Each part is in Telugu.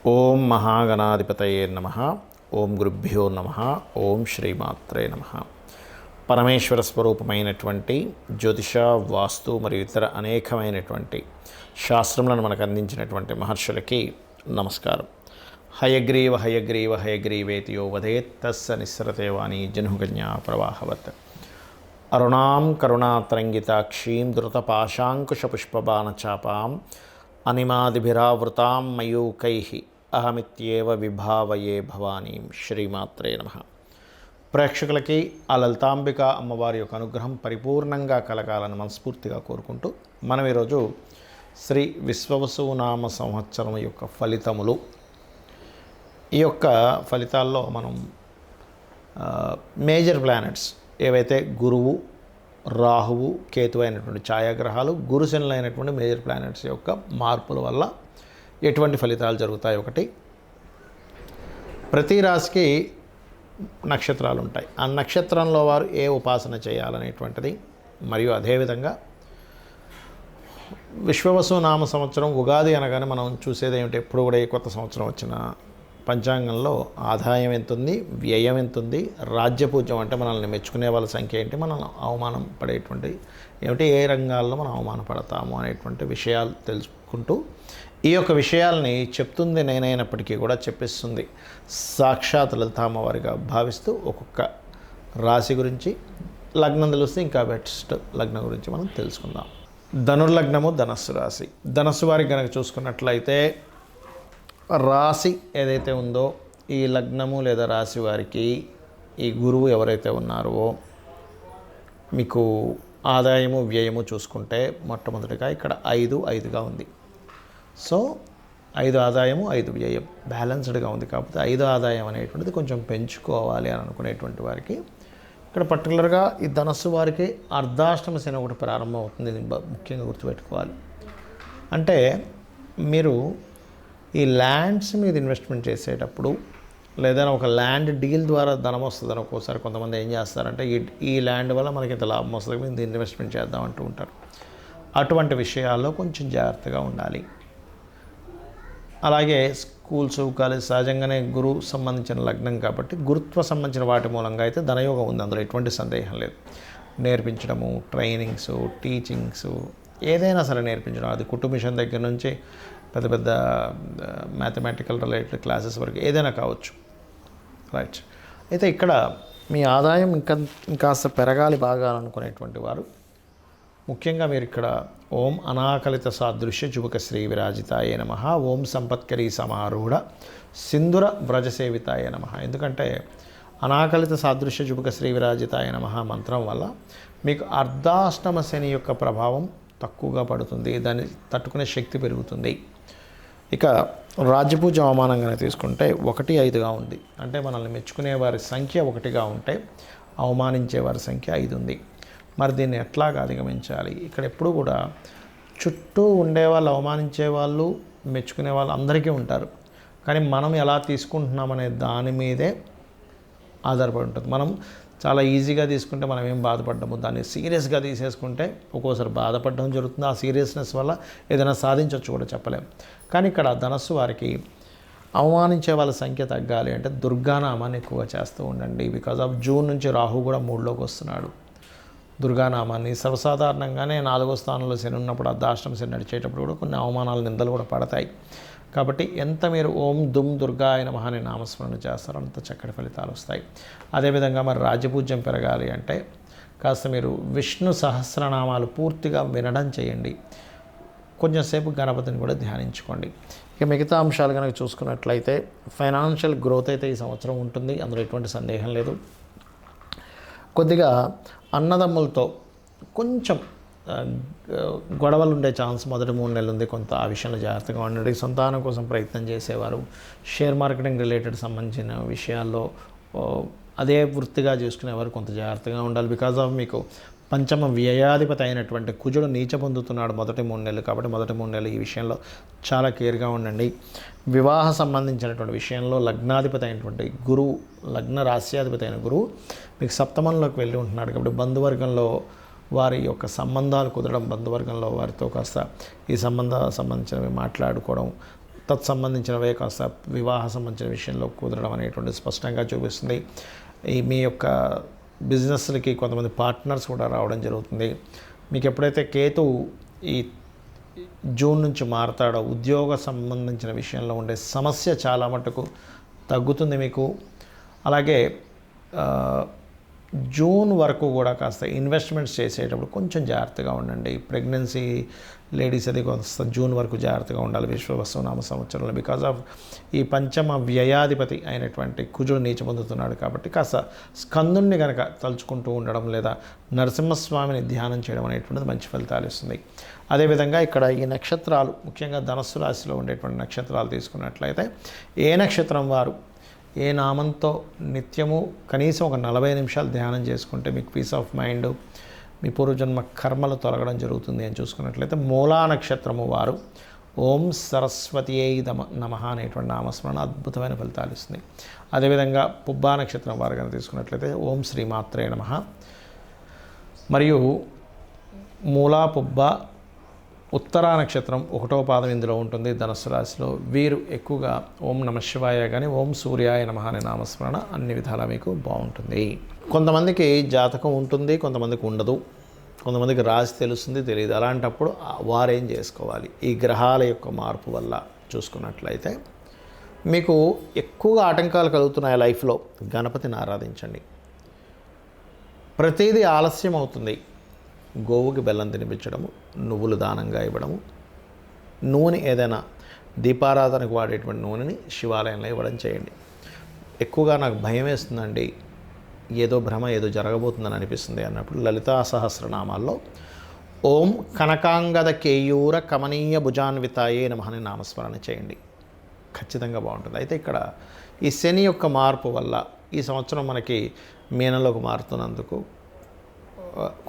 ఓం మహాగణాధిపతయే నమః. ఓం గురుభ్యో నమః. ఓం శ్రీమాత్రే నమః. పరమేశ్వర స్వరూపమైనటువంటి జ్యోతిష, వాస్తు మరియు ఇతర అనేకమైనటువంటి శాస్త్రములను మనకు అందించినటువంటి మహర్షులకి నమస్కారం. హయగ్రీవ హయగ్రీవ హయగ్రీవేతి యో వదేత్ తస్స నిస్సరతే వాణి జనుగన్యా ప్రవాహవత్. అరుణాం కరుణాతరంగితాక్షీం ధృతపాశాంకుశపుష్పబాణచాపాం అనిమాదిభిరావృతాం మయూకైః అహమిత్యేవ విభావయే భవానీం. శ్రీమాత్రే నమః. ప్రేక్షకులకి ఆ లలితాంబిక అమ్మవారి యొక్క అనుగ్రహం పరిపూర్ణంగా కలగాలని మనస్ఫూర్తిగా కోరుకుంటూ మనం ఈరోజు శ్రీ విశ్వవసునామ సంవత్సరం యొక్క ఫలితములు, ఈ యొక్క ఫలితాల్లో మనం మేజర్ ప్లానెట్స్ ఏవైతే గురువు, రాహువు, కేతువు అయినటువంటి ఛాయాగ్రహాలు, గురుశనులు అయినటువంటి మేజర్ ప్లానెట్స్ యొక్క మార్పుల వల్ల ఎటువంటి ఫలితాలు జరుగుతాయి. ఒకటి, ప్రతి రాశికి నక్షత్రాలు ఉంటాయి. ఆ నక్షత్రంలో వారు ఏ ఉపాసన చేయాలనేటువంటిది, మరియు అదేవిధంగా విశ్వవసునామ సంవత్సరం ఉగాది అనగానే మనం చూసేది ఏమిటి, ఎప్పుడు కూడా ఏ కొత్త సంవత్సరం వచ్చిన పంచాంగంలో ఆదాయం ఎంత ఉంది, వ్యయం ఎంత ఉంది, రాజ్యపూజ్యం అంటే మనల్ని మెచ్చుకునే వాళ్ళ సంఖ్య ఏంటి, మనం అవమానం పడేటువంటి ఏమిటి, ఏ రంగాల్లో మనం అవమానపడతాము అనేటువంటి విషయాలు తెలుసుకుంటూ ఈ యొక్క విషయాల్ని చెప్తుంది నేనైనప్పటికీ కూడా చెప్పిస్తుంది సాక్షాత్ లలితామ్మవారిగా భావిస్తూ ఒక్కొక్క రాశి గురించి, లగ్నం తెలిస్తే ఇంకా బెస్ట్ లగ్నం గురించి మనం తెలుసుకుందాం. ధనుర్లగ్నము ధనస్సు రాశి. ధనస్సు వారికి కనుక చూసుకున్నట్లయితే రాశి ఏదైతే ఉందో ఈ లగ్నము లేదా రాశి వారికి ఈ గురువు ఎవరైతే ఉన్నారో మీకు ఆదాయము వ్యయము చూసుకుంటే మొట్టమొదటిగా ఇక్కడ 5 ఉంది. సో 5 ఆదాయము 5 వ్యయం బ్యాలెన్స్డ్గా ఉంది. కాకపోతే 5 ఆదాయం అనేటువంటిది కొంచెం పెంచుకోవాలి అని అనుకునేటువంటి వారికి ఇక్కడ పర్టికులర్గా ఈ ధనస్సు వారికి అర్ధాష్టమ శని ఒకటి ప్రారంభం అవుతుంది. ఇది ముఖ్యంగా గుర్తుపెట్టుకోవాలి. అంటే మీరు ఈ ల్యాండ్స్ మీద ఇన్వెస్ట్మెంట్ చేసేటప్పుడు లేదా ఒక ల్యాండ్ డీల్ ద్వారా ధనం వస్తుందని ఒక్కోసారి కొంతమంది ఏం చేస్తారంటే ఈ ల్యాండ్ వల్ల మనకి ఇంత లాభం వస్తుంది, మేము దీన్ని ఇన్వెస్ట్మెంట్ చేద్దాం అంటూ ఉంటారు. అటువంటి విషయాల్లో కొంచెం జాగ్రత్తగా ఉండాలి. అలాగే స్కూల్స్, కాలేజ్ సహజంగానే గురువు సంబంధించిన లగ్నం కాబట్టి గురుత్వ సంబంధించిన వాటి మూలంగా అయితే ధనయోగం ఉంది, అందులో ఎటువంటి సందేహం లేదు. నేర్పించడము, ట్రైనింగ్స్, టీచింగ్స్ ఏదైనా సరే నేర్పించడం, అది కుటుంబిషన్ దగ్గర నుంచి పెద్ద పెద్ద మ్యాథమెటికల్ రిలేటెడ్ క్లాసెస్ వరకు ఏదైనా కావచ్చు. రైట్. అయితే ఇక్కడ మీ ఆదాయం ఇంకాస్త పెరగాలి బాగా అనుకునేటువంటి వారు ముఖ్యంగా మీరు ఇక్కడ ఓం అనాకలిత సాదృశ్య జుబక శ్రీ విరాజితాయ నమః, ఓం సంపత్కరీ సమారూఢ సింధుర వ్రజసేవితాయ నమః. ఎందుకంటే అనాకలిత సాదృశ్య జుబక శ్రీ విరాజితాయ నమః మంత్రం వల్ల మీకు అర్ధాష్టమ శని యొక్క ప్రభావం తక్కువగా పడుతుంది, దాన్ని తట్టుకునే శక్తి పెరుగుతుంది. ఇక రాజ్యపూజ అవమానంగానే తీసుకుంటే 1-5గా ఉంది. అంటే మనల్ని మెచ్చుకునే వారి సంఖ్య 1గా ఉంటే అవమానించే వారి సంఖ్య 5 ఉంది. మరి దీన్ని ఎట్లాగా అధిగమించాలి? ఇక్కడ ఎప్పుడు కూడా చుట్టూ ఉండేవాళ్ళు, అవమానించే వాళ్ళు, మెచ్చుకునే వాళ్ళు అందరికీ ఉంటారు. కానీ మనం ఎలా తీసుకుంటున్నామనే దాని మీదే ఆధారపడి ఉంటుంది. మనం చాలా ఈజీగా తీసుకుంటే మనం ఏం బాధపడ్డాము, దాన్ని సీరియస్గా తీసేసుకుంటే ఒక్కోసారి బాధపడడం జరుగుతుంది. ఆ సీరియస్నెస్ వల్ల ఏదైనా సాధించవచ్చు కూడా చెప్పలేం. కానీ ఇక్కడ ధనస్సు వారికి అవమానించే వాళ్ళ సంఖ్య తగ్గాలి అంటే దుర్గానామాన్ని ఎక్కువగా చేస్తూ ఉండండి. బికాజ్ ఆఫ్ జూన్ నుంచి రాహు కూడా 3లోకి వస్తున్నాడు. దుర్గానామాన్ని సర్వసాధారణంగానే 4వ స్థానంలో శని ఉన్నప్పుడు, అర్ధాష్టమ శని నడిచేటప్పుడు కూడా కొన్ని అవమానాలు, నిందలు కూడా పడతాయి. కాబట్టి ఎంత మీరు ఓం దుమ్ దుర్గాయ నమః అనే నామస్మరణ చేస్తారో అంత చక్కటి ఫలితాలు వస్తాయి. అదేవిధంగా మరి రాజ్యపూజ్యం పెరగాలి అంటే కాస్త మీరు విష్ణు సహస్రనామాలు పూర్తిగా వినడం చేయండి. కొంచెంసేపు గణపతిని కూడా ధ్యానించుకోండి. ఇక మిగతా అంశాలు కనుక చూసుకున్నట్లయితే ఫైనాన్షియల్ గ్రోత్ అయితే ఈ సంవత్సరం ఉంటుంది, అందులో ఎటువంటి సందేహం లేదు. కొద్దిగా అన్నదమ్ములతో కొంచెం గొడవలు ఉండే ఛాన్స్ మొదటి 3 నెలలు ఉంది. కొంత ఆ విషయంలో జాగ్రత్తగా ఉండండి. సంతానం కోసం ప్రయత్నం చేసేవారు, షేర్ మార్కెటింగ్ రిలేటెడ్ సంబంధించిన విషయాల్లో అదే వృత్తిగా చేసుకునేవారు కొంత జాగ్రత్తగా ఉండాలి. బికాజ్ ఆఫ్ మీకు పంచమ వ్యయాధిపతి అయినటువంటి కుజుడు నీచ పొందుతున్నాడు మొదటి 3 నెలలు. కాబట్టి మొదటి 3 నెలలు ఈ విషయంలో చాలా కేర్గా ఉండండి. వివాహ సంబంధించినటువంటి విషయంలో లగ్నాధిపతి అయినటువంటి గురువు, లగ్న రాశ్యాధిపతి అయిన గురువు మీకు సప్తమంలోకి వెళ్ళి ఉంటున్నాడు. కాబట్టి బంధువర్గంలో వారి యొక్క సంబంధాలు కుదరడం, బంధువర్గంలో వారితో కాస్త ఈ సంబంధించినవి మాట్లాడుకోవడం, తత్సంబంధించినవే కాస్త వివాహ సంబంధించిన విషయంలో కుదరడం అనేటువంటి స్పష్టంగా చూపిస్తుంది. ఈ మీ యొక్క బిజినెస్లకి కొంతమంది పార్ట్నర్స్ కూడా రావడం జరుగుతుంది. మీకు ఎప్పుడైతే కేతువు ఈ జూన్ నుంచి మారతాడో ఉద్యోగ సంబంధించిన విషయంలో ఉండే సమస్య చాలా మటుకు తగ్గుతుంది మీకు. అలాగే జూన్ వరకు కూడా కాస్త ఇన్వెస్ట్మెంట్స్ చేసేటప్పుడు కొంచెం జాగ్రత్తగా ఉండండి. ప్రెగ్నెన్సీ లేడీస్ అది కొంత జూన్ వరకు జాగ్రత్తగా ఉండాలి విశ్వవసునామ సంవత్సరంలో. బికాజ్ ఆఫ్ ఈ పంచమ వ్యయాధిపతి అయినటువంటి కుజుడు నీచ పొందుతున్నాడు కాబట్టి కాస్త స్కందుణ్ణి కనుక తలుచుకుంటూ ఉండడం లేదా నరసింహస్వామిని ధ్యానం చేయడం అనేటువంటిది మంచి ఫలితాలు ఇస్తుంది. అదేవిధంగా ఇక్కడ ఈ నక్షత్రాలు ముఖ్యంగా ధనస్సు రాశిలో ఉండేటువంటి నక్షత్రాలు తీసుకున్నట్లయితే ఏ నక్షత్రం వారు ఏ నామంతో నిత్యము కనీసం ఒక 40 నిమిషాలు ధ్యానం చేసుకుంటే మీకు పీస్ ఆఫ్ మైండ్, మీ పూర్వజన్మ కర్మలు తొలగడం జరుగుతుంది అని చూసుకున్నట్లయితే మూలా నక్షత్రము వారు ఓం సరస్వతియై నమః అనేటువంటి నామస్మరణ అద్భుతమైన ఫలితాలు ఇస్తుంది. అదేవిధంగా పుబ్బా నక్షత్రం వారు కనుక తీసుకున్నట్లయితే ఓం శ్రీమాత్రే నమః. మరియు మూలా పుబ్బా ఉత్తరా నక్షత్రం 1వ పాదం ఇందులో ఉంటుంది ధనస్సు రాశిలో. వీరు ఎక్కువగా ఓం నమశివాయ కానీ ఓం సూర్యాయ నమః అనే నామస్మరణ అన్ని విధాలా మీకు బాగుంటుంది. కొంతమందికి జాతకం ఉంటుంది, కొంతమందికి ఉండదు, కొంతమందికి రాశి తెలుస్తుంది, తెలియదు. అలాంటప్పుడు వారేం చేసుకోవాలి? ఈ గ్రహాల యొక్క మార్పు వల్ల చూసుకున్నట్లయితే మీకు ఎక్కువగా ఆటంకాలు కలుగుతున్నాయి లైఫ్లో, గణపతిని ఆరాధించండి. ప్రతిదీ ఆలస్యం అవుతుంది. గోవుకి బెల్లం తినిపించడము, నువ్వులు దానంగా ఇవ్వడము, నూనె ఏదైనా దీపారాధనకు వాడేటువంటి నూనెని శివాలయంలో ఇవ్వడం చేయండి. ఎక్కువగా నాకు భయం వేస్తుందండి, ఏదో భ్రమ ఏదో జరగబోతుందని అనిపిస్తుంది అన్నప్పుడు లలితా సహస్రనామాల్లో ఓం కనకాంగద కేయూర కమనీయ భుజాన్వితాయే నమః అనే నామస్మరణ చేయండి. ఖచ్చితంగా బాగుంటుంది. అయితే ఇక్కడ ఈ శని యొక్క మార్పు వల్ల ఈ సంవత్సరం మనకి మీనంలోకి మారుతున్నందుకు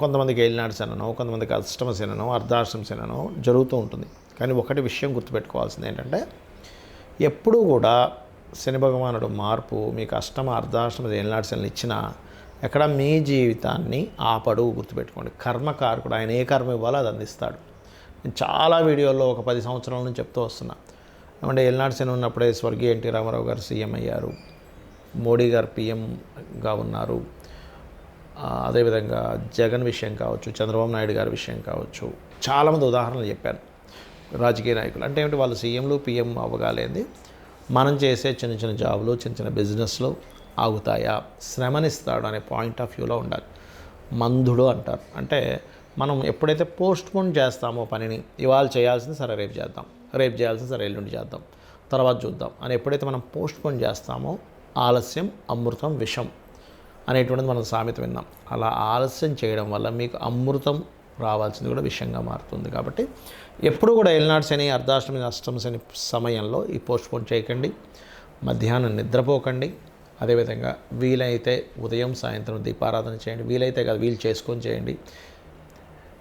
కొంతమందికి ఏలినాడు శననో, కొంతమందికి అష్టమ శననో, అర్ధాష్టమ శననో జరుగుతూ ఉంటుంది. కానీ ఒకటి విషయం గుర్తుపెట్టుకోవాల్సింది ఏంటంటే ఎప్పుడూ కూడా శని భగవానుడు మార్పు మీకు అష్టమ అర్ధాష్టమ ఏలినాడు శనలు ఇచ్చినా ఎక్కడ మీ జీవితాన్ని ఆపడు. గుర్తుపెట్టుకోండి. కర్మకారకుడు, ఆయన ఏ కర్మ ఇవ్వాలో అది అందిస్తాడు. నేను చాలా వీడియోల్లో ఒక 10 సంవత్సరాల నుంచి చెప్తూ వస్తున్నా. ఏమంటే ఏలినాడు శని ఉన్నప్పుడే స్వర్గీయ ఎన్టీ రామారావు గారు సీఎం అయ్యారు, మోడీ గారు పిఎంగా ఉన్నారు. అదేవిధంగా జగన్ విషయం కావచ్చు, చంద్రబాబు నాయుడు గారి విషయం కావచ్చు, చాలామంది ఉదాహరణలు చెప్పాను. రాజకీయ నాయకులు అంటే ఏమిటి, వాళ్ళు సీఎంలు పిఎం అవ్వగాలేంది మనం చేసే చిన్న చిన్న జాబులు, చిన్న చిన్న బిజినెస్లు ఆగుతాయా? శ్రమనిస్తాడు అనే పాయింట్ ఆఫ్ వ్యూలో ఉండాలి. మందుడు అంటారు. అంటే మనం ఎప్పుడైతే పోస్ట్పోన్ చేస్తామో పనిని, ఇవాళ చేయాల్సింది సరే రేపు చేద్దాం, రేపు చేయాల్సింది సరే ఎల్లుండి చేద్దాం, తర్వాత చూద్దాం అని ఎప్పుడైతే మనం పోస్ట్పోన్ చేస్తామో ఆలస్యం అమృతం విషం అనేటువంటిది మనం సామెత విన్నాం. అలా ఆలస్యం చేయడం వల్ల మీకు అమృతం రావాల్సింది కూడా విషయంగా మారుతుంది. కాబట్టి ఎప్పుడు కూడా ఏలినాడు శని, అర్ధాష్టమి, అష్టమ శని సమయంలో ఈ పోస్ట్పోన్ చేయకండి. మధ్యాహ్నం నిద్రపోకండి. అదేవిధంగా వీలైతే ఉదయం సాయంత్రం దీపారాధన చేయండి. వీలైతే కాదు, వీలు చేసుకొని చేయండి.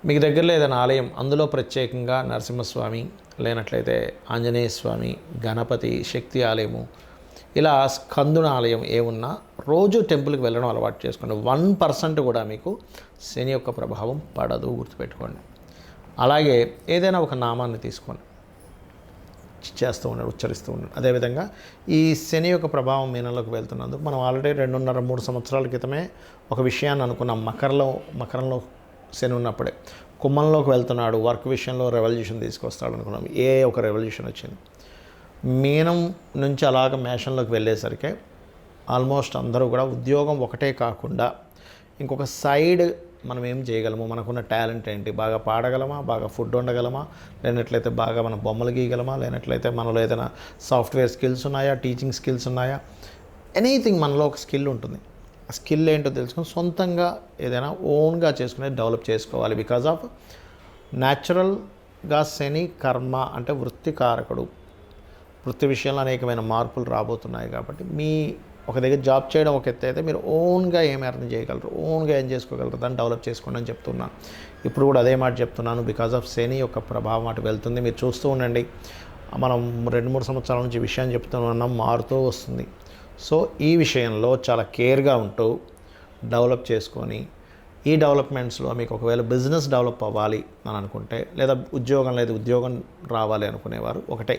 మీకు దగ్గరలో ఏదైనా ఆలయం, అందులో ప్రత్యేకంగా నరసింహస్వామి, లేనట్లయితే ఆంజనేయ స్వామి, గణపతి, శక్తి ఆలయము, ఇలా స్కందున ఆలయం ఏమున్నా రోజు టెంపుల్కి వెళ్ళడం అలవాటు చేసుకోండి. 1% కూడా మీకు శని యొక్క ప్రభావం పడదు. గుర్తుపెట్టుకోండి. అలాగే ఏదైనా ఒక నామాన్ని తీసుకొని చేస్తూ ఉండండి, ఉచ్చరిస్తూ ఉండండి. అదేవిధంగా ఈ శని యొక్క ప్రభావం మీనంలోకి వెళ్తున్నందుకు మనం ఆల్రెడీ 2.5-3 సంవత్సరాల క్రితమే ఒక విషయాన్ని అనుకున్నాం. మకరంలో శని ఉన్నప్పుడే కుంభంలోకి వెళ్తున్నాడు, వర్క్ విషయంలో రెవల్యూషన్ తీసుకొస్తాడు అనుకున్నాం. ఒక రెవల్యూషన్ వచ్చింది. మీనం నుంచి అలాగ మేషంలోకి వెళ్ళేసరికి ఆల్మోస్ట్ అందరూ కూడా ఉద్యోగం ఒకటే కాకుండా ఇంకొక సైడ్ మనం ఏం చేయగలము, మనకున్న టాలెంట్ ఏంటి, బాగా పాడగలమా, బాగా ఫుడ్ వండగలమా, లేనట్లయితే బాగా మనం బొమ్మలు గీయగలమా, లేనట్లయితే మనలో ఏదైనా సాఫ్ట్వేర్ స్కిల్స్ ఉన్నాయా, టీచింగ్ స్కిల్స్ ఉన్నాయా, ఎనీథింగ్ మనలో ఒక స్కిల్ ఉంటుంది. ఆ స్కిల్ ఏంటో తెలుసుకొని సొంతంగా ఏదైనా ఓన్గా చేసుకునేది డెవలప్ చేసుకోవాలి. బికాజ్ ఆఫ్ న్యాచురల్గా శని కర్మ అంటే వృత్తికారకుడు. వృత్తి విషయంలో అనేకమైన మార్పులు రాబోతున్నాయి. కాబట్టి మీ ఒక దగ్గర జాబ్ చేయడం ఒక ఎత్తు అయితే మీరు ఓన్గా ఏం ఎర్న్ చేయగలరు, ఓన్గా ఏం చేసుకోగలరు, దాన్ని డెవలప్ చేసుకోండి అని చెప్తున్నాను. ఇప్పుడు కూడా అదే మాట చెప్తున్నాను. బికాజ్ ఆఫ్ శని యొక్క ప్రభావం అటు వెళ్తుంది. మీరు చూస్తూ ఉండండి. మనం 2-3 సంవత్సరాల నుంచి విషయాన్ని చెప్తున్నాం, మారుతూ వస్తుంది. సో ఈ విషయంలో చాలా కేర్గా ఉంటూ డెవలప్ చేసుకొని, ఈ డెవలప్మెంట్స్లో మీకు ఒకవేళ బిజినెస్ డెవలప్ అవ్వాలి అని అనుకుంటే, లేదా ఉద్యోగం రావాలి అనుకునేవారు ఒకటే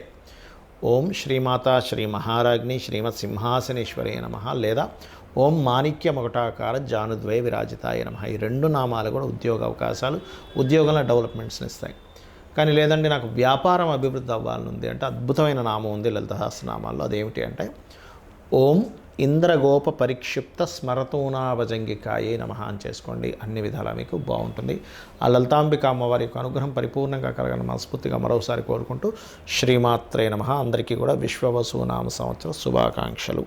ఓం శ్రీమాతా శ్రీ మహారాజ్ని శ్రీమత్ సింహాసనేశ్వరి నమః, లేదా ఓం మాణిక్య మకుటాకార జానుద్వయ విరాజితాయ నమః. ఈ 2 నామాలు కూడా ఉద్యోగ అవకాశాలు, ఉద్యోగంలో డెవలప్మెంట్స్ని ఇస్తాయి. కానీ లేదండి నాకు వ్యాపారం అభివృద్ధి అవ్వాలనుంది అంటే అద్భుతమైన నామం ఉంది లలిత సహస్రనామాల్లో. అదేమిటి అంటే ఓం ఇంద్రగోప పరిక్షిప్త స్మరతూనాభజంగికాయే నమః అని చేసుకోండి. అన్ని విధాలా మీకు బాగుంటుంది. ఆ లలితాంబిక అమ్మవారి యొక్క అనుగ్రహం పరిపూర్ణంగా కలగాలని మనస్ఫూర్తిగా మరోసారి కోరుకుంటూ శ్రీమాత్రే నమః. అందరికీ కూడా విశ్వవసు నామ సంవత్సర శుభాకాంక్షలు.